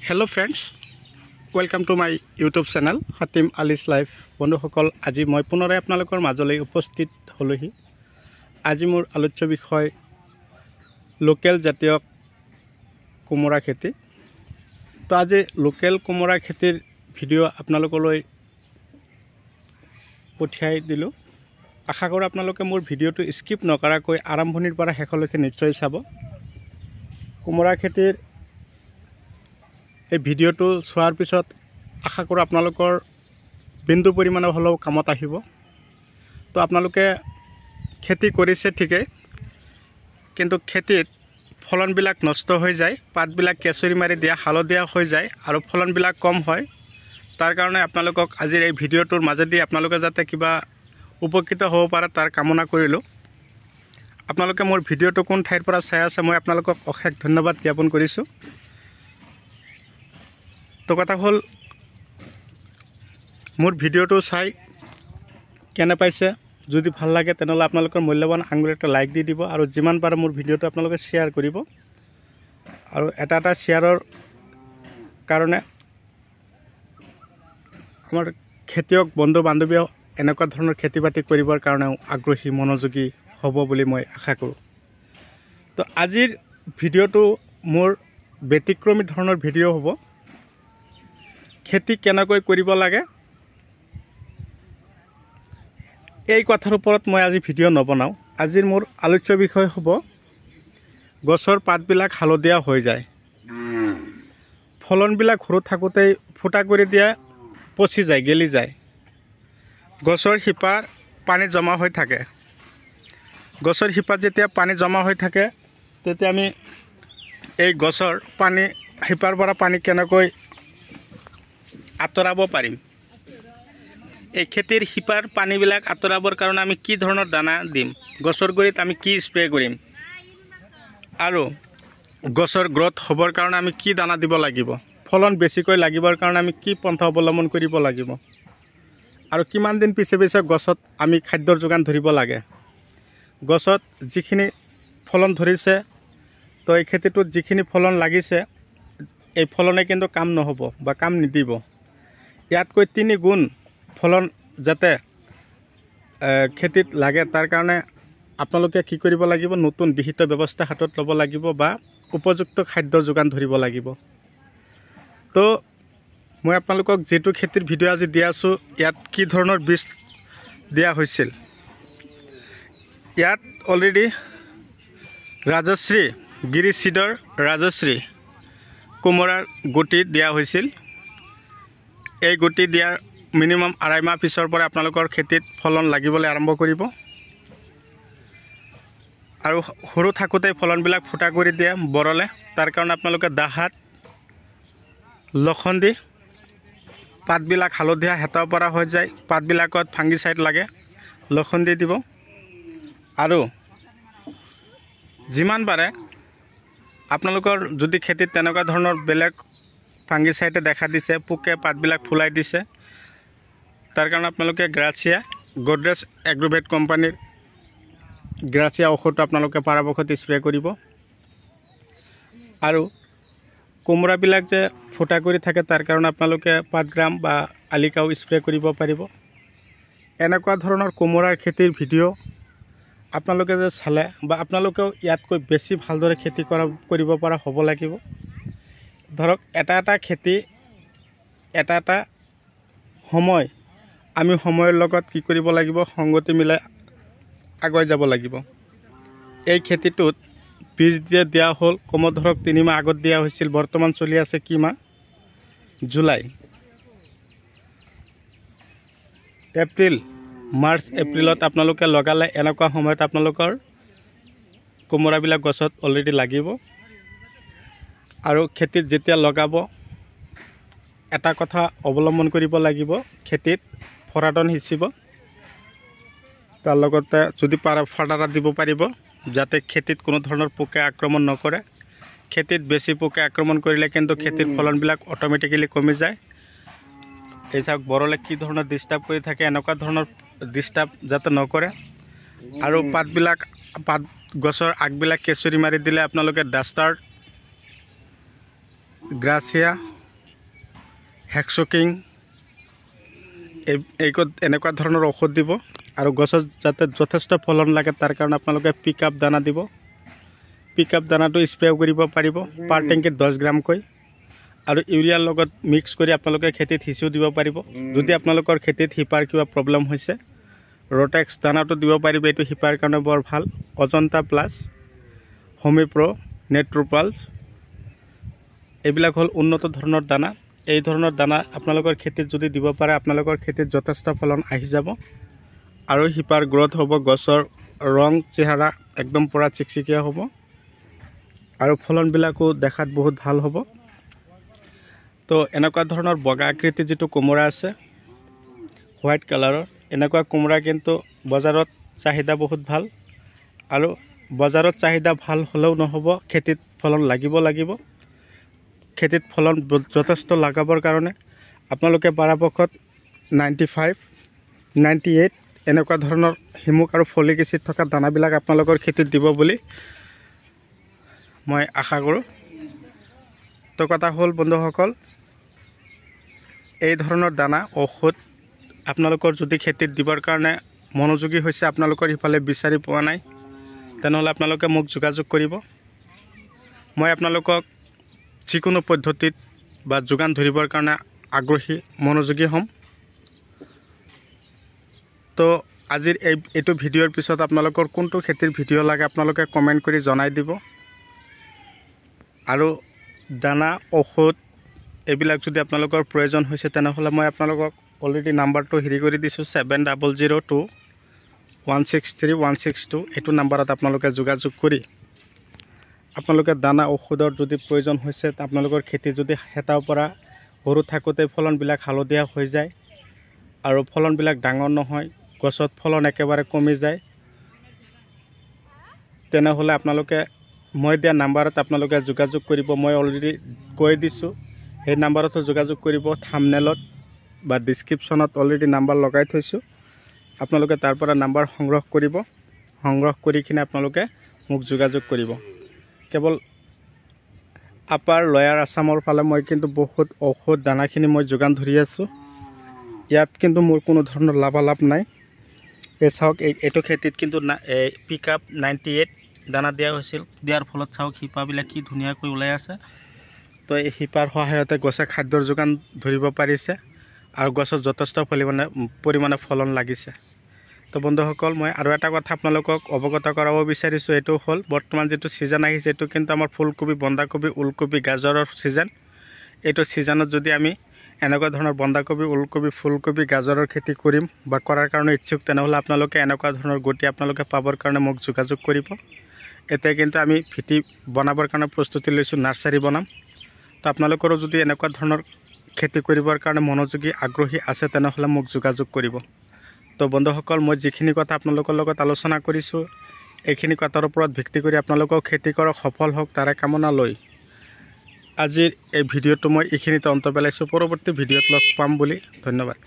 Hello friends, welcome to my YouTube channel Hatim Ali's Life. বন্ধুসকল আজি মই পুনৰাই আপোনালোকৰ মাজলৈ উপস্থিত হলোহি। আজি মোৰ আলোচ্য বিষয় লোকেল জাতীয় কোমোৰা খেতি। তো আজি লোকেল কোমোৰা খেতিৰ ভিডিও আপোনালোকলৈ পঠিয়াই দিলো। আশা কৰো আপোনালোকে মোৰ ভিডিওটো স্কিপ নকৰাকৈ আৰম্ভণিৰ পৰা শেষলৈকে নিশ্চয় চাব। কোমোৰা খেতিৰ এই ভিডিওটো চোৱাৰ পিছত আশা কৰো আপোনালোকৰ বিন্দু পৰিমাণৰ হলেও কামত আহিব। তো আপোনালোকে খেতি কৰিছে ঠিকই, কিন্তু খেতিত ফলনবিলাক নষ্ট হৈ যায়, পাতবিলাক কেঁচুৰি মাৰি দিয়া হালধীয়া হৈ যায় আৰু ফলনবিলাক কম হয়। তাৰ কাৰণে আপোনালোকক আজিৰ এই ভিডিওটোৰ মাজেদি আপোনালোকে যাতে কিবা উপকৃত হ'ব পাৰে তাৰ কামনা কৰিলোঁ। আপোনালোকে মোৰ ভিডিওটো কোন ঠাইৰ পৰা চাই আছে মই আপোনালোকক অশেষ ধন্যবাদ জ্ঞাপন কৰিছোঁ। তো কথা হ'ল মোৰ ভিডিওটো চাই কেনে পাইছে, যদি ভাল লাগে তেনেহ'লে আপোনালোকৰ মূল্যৱান আঙুলি এটা লাইক দি দিব আৰু যিমান পাৰে মোৰ ভিডিওটো আপোনালোকে শ্বেয়াৰ কৰিব। আৰু এটা শ্বেয়াৰৰ কাৰণে আমাৰ খেতিয়ক বন্ধু বান্ধৱীয়ে এনেকুৱা ধৰণৰ খেতি বাতি কৰিবৰ কাৰণেও আগ্ৰহী মনোযোগী হ'ব বুলি মই আশা কৰোঁ। তো আজিৰ ভিডিওটো মোৰ ব্যতিক্ৰমী ধৰণৰ ভিডিও হ'ব। খেতি কেনেকৈ কৰিব লাগে এই কথাৰ ওপৰত মই আজি ভিডিও নবনাওঁ। আজিৰ মোৰ আলোচ্য বিষয় হ'ব গছৰ পাতবিলাক হালধীয়া হৈ যায়, ফলনবিলাক সৰু থাকোঁতেই ফুটা কৰি দিয়া পচি যায়, গেলি যায়, গছৰ শিপাৰ পানী জমা হৈ থাকে। গছৰ শিপাত যেতিয়া পানী জমা হৈ থাকে তেতিয়া আমি এই গছৰ পানী শিপাৰ পৰা পানী কেনেকৈ আঁতৰাব পাৰিম, এই খেতিৰ শিপাৰ পানীবিলাক আঁতৰাবৰ কাৰণে আমি কি ধৰণৰ দানা দিম, গছৰ গুৰিত আমি কি স্প্ৰে কৰিম আৰু গছৰ গ্ৰোথ হ'বৰ কাৰণে আমি কি দানা দিব লাগিব, ফলন বেছিকৈ লাগিবৰ কাৰণে আমি কি পন্থা অৱলম্বন কৰিব লাগিব আৰু কিমান দিন পিছে পিছে গছত আমি খাদ্যৰ যোগান ধৰিব লাগে। গছত যিখিনি ফলন ধৰিছে তো এই খেতিটোত যিখিনি ফলন লাগিছে এই ফলনে কিন্তু কাম নহ'ব বা কাম নিদিব। ইয়াতকৈ 3 গুণ ফলন যাতে খেতিত লাগে তাৰ কাৰণে আপোনালোকে কি কৰিব লাগিব, নতুন বিহিত ব্যৱস্থা হাতত ল'ব লাগিব বা উপযুক্ত খাদ্যৰ যোগান ধৰিব লাগিব। তো মই আপোনালোকক যেটো খেতিৰ ভিডিও আজি দিয়া আছোঁ ইয়াত কি ধৰণৰ বীজ দিয়া হৈছিল, ইয়াত অলৰেডি ৰাজশ্ৰী গিৰি সিডৰ ৰাজশ্ৰী কোমোৰাৰ গুটি দিয়া হৈছিল। এই গুটি দিয়াৰ মিনিমাম 2.5 মাহ পিছৰ পৰা আপোনালোকৰ খেতিত ফলন লাগিবলৈ আৰম্ভ কৰিব আৰু সৰু থাকোঁতে ফলনবিলাক ফুটা কৰি দিয়ে বৰলে। তাৰ কাৰণে আপোনালোকে দাহাত লখন্দি পাতবিলাক হালধীয়া হেতাও পৰা হৈ যায়, পাতবিলাকত ফাংগিচাইড লাগে, লখন্দি দিব আৰু যিমান পাৰে আপোনালোকৰ যদি খেতিত তেনেকুৱা ধৰণৰ বেলেগ ফাংগিচাইডে দেখা দিছে, পোকে পাতবিলাক ফুলাই দিছে, তাৰ কাৰণে আপোনালোকে গ্ৰাচিয়া গডৰেজ এগ্ৰোভেট কোম্পানীৰ গ্ৰাচিয়া ঔষধটো আপোনালোকে পৰাপক্ষত স্প্ৰে কৰিব। আৰু কোমোৰাবিলাক যে ফুটা কৰি থাকে তাৰ কাৰণে আপোনালোকে 5 গ্ৰাম বা আলিকাও স্প্ৰে কৰিব পাৰিব। এনেকুৱা ধৰণৰ কোমোৰাৰ খেতিৰ ভিডিও আপোনালোকে যে চালে বা আপোনালোকেও ইয়াতকৈ বেছি ভালদৰে খেতি কৰিব পৰা হ'ব লাগিব। ধৰক এটা খেতি এটা সময় আমি সময়ৰ লগত কি কৰিব লাগিব, সংগতি মিলাই আগুৱাই যাব লাগিব। এই খেতিটোত বীজ দিয়া হ'ল কমত ধৰক 3 মাহ আগত দিয়া হৈছিল, বৰ্তমান চলি আছে কি মাহ, জুলাই, এপ্ৰিল, মাৰ্চ এপ্ৰিলত আপোনালোকে লগালে এনেকুৱা সময়ত আপোনালোকৰ কোমোৰাবিলাক গছত অলৰেডি লাগিব। আৰু খেতিত যেতিয়া লগাব এটা কথা অৱলম্বন কৰিব লাগিব, খেতিত ফৰাডন সিঁচিব, তাৰ লগতে যদি পাৰে ফাৰ্টাৰ দিব পাৰিব যাতে খেতিত কোনো ধৰণৰ পোকে আক্ৰমণ নকৰে। খেতিত বেছি পোকে আক্ৰমণ কৰিলে কিন্তু খেতিৰ ফলনবিলাক অট'মেটিকেলি কমি যায়। এই চাওক বৰলে কি ধৰণৰ ডিষ্টাৰ্ব কৰি থাকে, এনেকুৱা ধৰণৰ ডিষ্টাৰ্ব যাতে নকৰে। আৰু পাত গছৰ আগবিলাক কেঁচুৰি মাৰি দিলে আপোনালোকে ডাষ্টাৰ গ্ৰাচিয়া হেক্সোকিং এনেকুৱা ধৰণৰ ঔষধ দিব আৰু গছত যাতে যথেষ্ট ফলন লাগে তাৰ কাৰণে আপোনালোকে পিকআপ দানা দিব। পিকআপ দানাটো স্প্ৰে কৰিব পাৰিব পাৰ টেংকিত 10 গ্ৰামকৈ আৰু ইউৰিয়াৰ লগত মিক্স কৰি আপোনালোকে খেতিত সিঁচিও দিব পাৰিব। যদি আপোনালোকৰ খেতিত হিপাৰ কিবা প্ৰব্লেম হৈছে ৰটেক্স দানাটো দিব পাৰিব, এইটো হিপাৰ কাৰণে বৰ ভাল। অজন্তা প্লাছ, হোমিপ্ৰ, নেট্ৰোপালছ এইবিলাক হ'ল উন্নত ধৰণৰ দানা। এই ধৰণৰ দানা আপোনালোকৰ খেতিত যদি দিব পাৰে আপোনালোকৰ খেতিত যথেষ্ট ফলন আহি যাব আৰু হিপাৰ গ্ৰোথ হ'ব, গছৰ ৰং চেহাৰা একদম পুৰা চিকচিকীয়া হ'ব আৰু ফলনবিলাকো দেখাত বহুত ভাল হ'ব। তো এনেকুৱা ধৰণৰ বগা আকৃতিৰ যিটো কোমোৰা আছে হোৱাইট কালাৰৰ, এনেকুৱা কোমোৰা কিন্তু বজাৰত চাহিদা বহুত ভাল আৰু বজাৰত চাহিদা ভাল হ'লেও নহ'ব, খেতিত ফলন লাগিব। খেতিত ফলন যথেষ্ট লগাবৰ কাৰণে আপোনালোকে পৰাপক্ষত 95, 98 এনেকুৱা ধৰণৰ হিমুক আৰু ফলিক এচিড থকা দানাবিলাক আপোনালোকৰ খেতিত দিব বুলি মই আশা কৰোঁ। তো কথা হ'ল বন্ধুসকল, এই ধৰণৰ দানা ঔষধ আপোনালোকৰ যদি খেতিত দিবৰ কাৰণে মনোযোগী হৈছে, আপোনালোকৰ ইফালে বিচাৰি পোৱা নাই, তেনেহ'লে আপোনালোকে মোক যোগাযোগ কৰিব। মই আপোনালোকক যিকোনো পদ্ধতিত বা যোগান ধৰিবৰ কাৰণে আগ্ৰহী মনোযোগী হ'ম। তো আজিৰ এইটো ভিডিঅ'ৰ পিছত আপোনালোকৰ কোনটো খেতিৰ ভিডিঅ' লাগে আপোনালোকে কমেণ্ট কৰি জনাই দিব আৰু দানা ঔষধ এইবিলাক যদি আপোনালোকৰ প্ৰয়োজন হৈছে তেনেহ'লে মই আপোনালোকক অলৰেডি নাম্বাৰটো হেৰি কৰি দিছোঁ 7002163162 এইটো নাম্বাৰত আপোনালোকে যোগাযোগ কৰি আপোনালোকে দানা ঔষধৰ যদি প্ৰয়োজন হৈছে, আপোনালোকৰ খেতি যদি হেতাৰ পৰা সৰু থাকোঁতে ফলনবিলাক হালধীয়া হৈ যায় আৰু ফলনবিলাক ডাঙৰ নহয়, গছত ফলন একেবাৰে কমি যায়, তেনেহ'লে আপোনালোকে মই দিয়া নাম্বাৰত আপোনালোকে যোগাযোগ কৰিব। মই অলৰেডি কৈ দিছোঁ, সেই নাম্বাৰতো যোগাযোগ কৰিব। থাম্বনেলত বা ডিছক্ৰিপশ্যনত অলৰেডি নাম্বাৰ লগাই থৈছোঁ, আপোনালোকে তাৰ পৰা নাম্বাৰ সংগ্ৰহ কৰিব। সংগ্ৰহ কৰি কিনে আপোনালোকে মোক যোগাযোগ কৰিব। কেৱল আপাৰ লয়াৰ আছামৰ ফালে মই কিন্তু বহুত ঔষধ দানাখিনি মই যোগান ধৰি আছোঁ। ইয়াত কিন্তু মোৰ কোনো ধৰণৰ লাভালাভ নাই। এই চাওক, এইটো খেতিত কিন্তু পিকআপ 98 দানা দিয়া হৈছিল, দিয়াৰ ফলত চাওক শিপাবিলাক কি ধুনীয়াকৈ ওলাই আছে। তো এই শিপাৰ সহায়তে গছে খাদ্যৰ যোগান ধৰিব পাৰিছে আৰু গছত যথেষ্ট পৰিমাণে ফলন লাগিছে। তো বন্ধুসকল, মই আৰু এটা কথা আপোনালোকক অৱগত কৰাব বিচাৰিছোঁ, এইটো হ'ল বৰ্তমান যিটো ছিজন আহিছে এইটো কিন্তু আমাৰ ফুলকবি, বন্ধাকবি, ওলকবি, গাজৰৰ ছিজন। এইটো ছিজনত যদি আমি এনেকুৱা ধৰণৰ বন্ধাকবি, ওলকবি, ফুলকবি, গাজৰৰ খেতি কৰিম বা কৰাৰ কাৰণে ইচ্ছুক, তেনেহ'লে আপোনালোকে এনেকুৱা ধৰণৰ গুটি আপোনালোকে পাবৰ কাৰণে মোক যোগাযোগ কৰিব। এতিয়া কিন্তু আমি ভেটি বনাবৰ কাৰণে প্ৰস্তুতি লৈছোঁ, নাৰ্চাৰী বনাম। তো আপোনালোকৰো যদি এনেকুৱা ধৰণৰ খেতি কৰিবৰ কাৰণে মনোযোগী আগ্ৰহী আছে তেনেহ'লে মোক যোগাযোগ কৰিব। তো বন্ধুসকল, মই যিখিনি কথা আপোনালোকৰ লগত আলোচনা কৰিছোঁ এইখিনি কথাৰ ওপৰত ভিত্তি কৰি আপোনালোকেও খেতি কৰক, সফল হওক তাৰে কামনা লৈ আজিৰ এই ভিডিঅ'টো মই এইখিনিতে অন্ত পেলাইছোঁ। পৰৱৰ্তী ভিডিঅ'ত লগ পাম বুলি ধন্যবাদ।